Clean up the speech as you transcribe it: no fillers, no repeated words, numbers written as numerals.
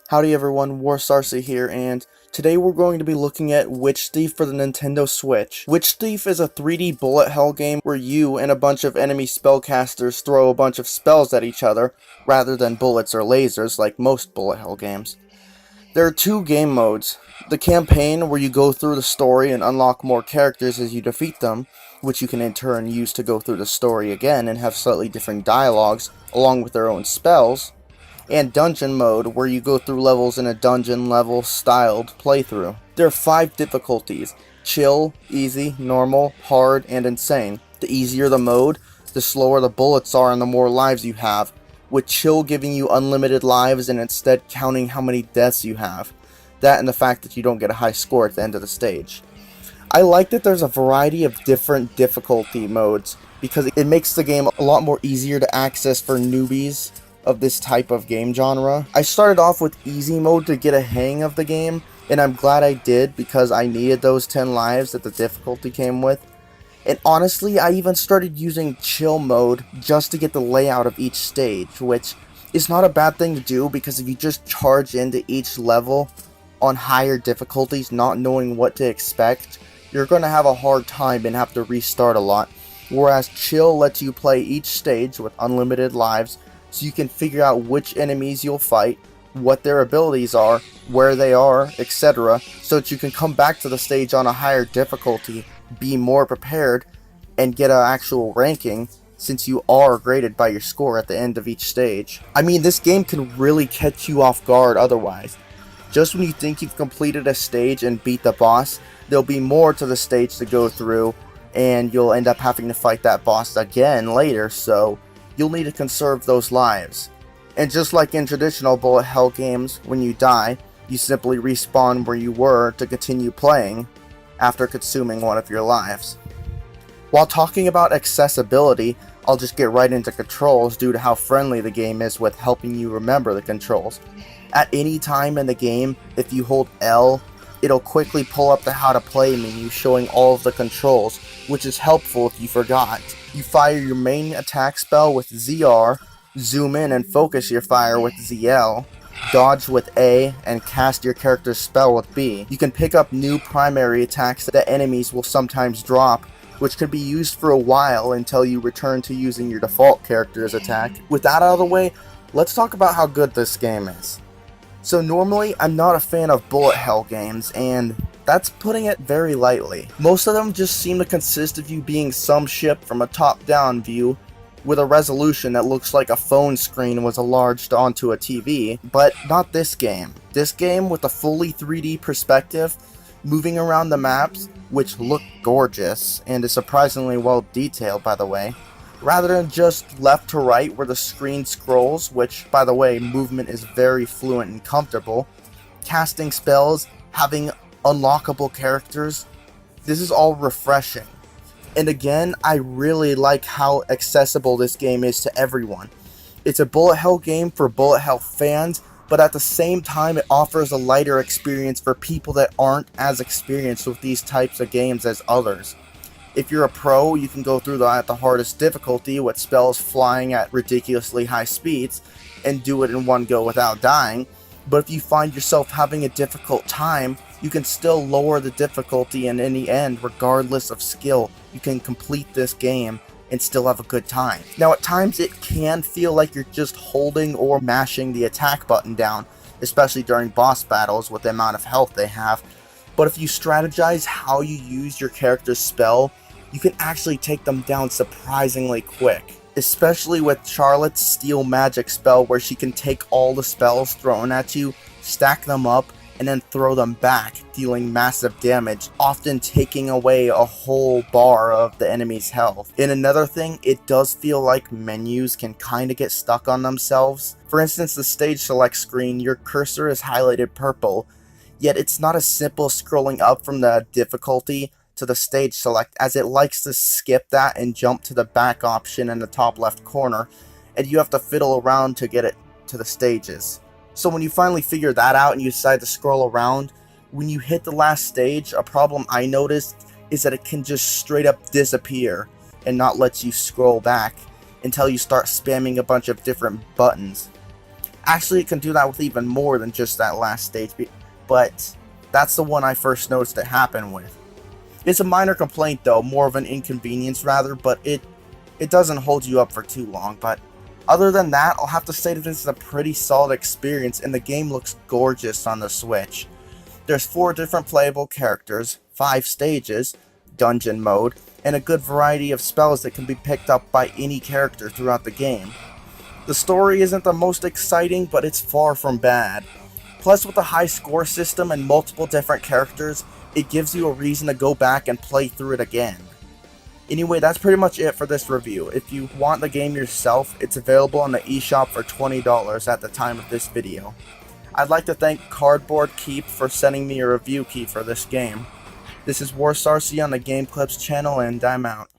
Howdy everyone, Warsarcy here, and today we're going to be looking at Witch Thief for the Nintendo Switch. Witch Thief is a 3D bullet hell game where you and a bunch of enemy spellcasters throw a bunch of spells at each other, rather than bullets or lasers like most bullet hell games. There are two game modes. The campaign, where you go through the story and unlock more characters as you defeat them, which you can in turn use to go through the story again and have slightly different dialogues, along with their own spells, and dungeon mode, where you go through levels in a dungeon level styled playthrough. There are 5 difficulties: chill, easy, normal, hard, and insane. The easier the mode, the slower the bullets are and the more lives you have, with chill giving you unlimited lives and instead counting how many deaths you have. That and the fact that you don't get a high score at the end of the stage. I like that there's a variety of different difficulty modes, because it makes the game a lot more easier to access for newbies of this type of game genre. I started off with easy mode to get a hang of the game, and I'm glad I did because I needed those 10 lives that the difficulty came with. And honestly, I even started using chill mode just to get the layout of each stage, which is not a bad thing to do, because if you just charge into each level on higher difficulties not knowing what to expect, you're going to have a hard time and have to restart a lot. Whereas chill lets you play each stage with unlimited lives, so you can figure out which enemies you'll fight, what their abilities are, where they are, etc., so that you can come back to the stage on a higher difficulty, be more prepared, and get an actual ranking, since you are graded by your score at the end of each stage. I mean, this game can really catch you off guard otherwise. Just when you think you've completed a stage and beat the boss, there'll be more to the stage to go through, and you'll end up having to fight that boss again later, so you'll need to conserve those lives. And just like in traditional bullet hell games, when you die, you simply respawn where you were to continue playing after consuming one of your lives. While talking about accessibility, I'll just get right into controls due to how friendly the game is with helping you remember the controls. At any time in the game, if you hold L, it'll quickly pull up the how to play menu showing all of the controls, which is helpful if you forgot. You fire your main attack spell with ZR, zoom in and focus your fire with ZL, dodge with A, and cast your character's spell with B. You can pick up new primary attacks that enemies will sometimes drop, which could be used for a while until you return to using your default character's attack. With that out of the way, let's talk about how good this game is. So normally, I'm not a fan of bullet hell games, and that's putting it very lightly. Most of them just seem to consist of you being some ship from a top-down view with a resolution that looks like a phone screen was enlarged onto a TV, but not this game. This game, with a fully 3D perspective, moving around the maps, which look gorgeous, and is surprisingly well detailed, by the way, rather than just left to right where the screen scrolls, which, by the way, movement is very fluent and comfortable, casting spells, having unlockable characters. This is all refreshing. And again, I really like how accessible this game is to everyone. It's a bullet hell game for bullet hell fans, but at the same time it offers a lighter experience for people that aren't as experienced with these types of games as others. If you're a pro, you can go through at the hardest difficulty with spells flying at ridiculously high speeds and do it in one go without dying. But if you find yourself having a difficult time, you can still lower the difficulty, and in the end, regardless of skill, you can complete this game and still have a good time. Now, at times it can feel like you're just holding or mashing the attack button down, especially during boss battles with the amount of health they have. But if you strategize how you use your character's spell, you can actually take them down surprisingly quick. Especially with Charlotte's Steel Magic spell, where she can take all the spells thrown at you, stack them up, and then throw them back, dealing massive damage, often taking away a whole bar of the enemy's health. And another thing, it does feel like menus can kinda get stuck on themselves. For instance, the stage select screen, your cursor is highlighted purple, yet it's not as simple scrolling up from the difficulty to the stage select, as it likes to skip that and jump to the back option in the top left corner, and you have to fiddle around to get it to the stages. So when you finally figure that out and you decide to scroll around, when you hit the last stage, a problem I noticed is that it can just straight up disappear and not let you scroll back until you start spamming a bunch of different buttons. Actually, it can do that with even more than just that last stage, but that's the one I first noticed it happen with. It's a minor complaint though, more of an inconvenience rather, but it doesn't hold you up for too long. But other than that, I'll have to say that this is a pretty solid experience, and the game looks gorgeous on the Switch. There's 4 different playable characters, 5 stages, dungeon mode, and a good variety of spells that can be picked up by any character throughout the game. The story isn't the most exciting, but it's far from bad. Plus, with a high score system and multiple different characters, it gives you a reason to go back and play through it again. Anyway, that's pretty much it for this review. If you want the game yourself, it's available on the eShop for $20 at the time of this video. I'd like to thank Cardboard Keep for sending me a review key for this game. This is Warsarcy on the Game Clips channel, and I'm out.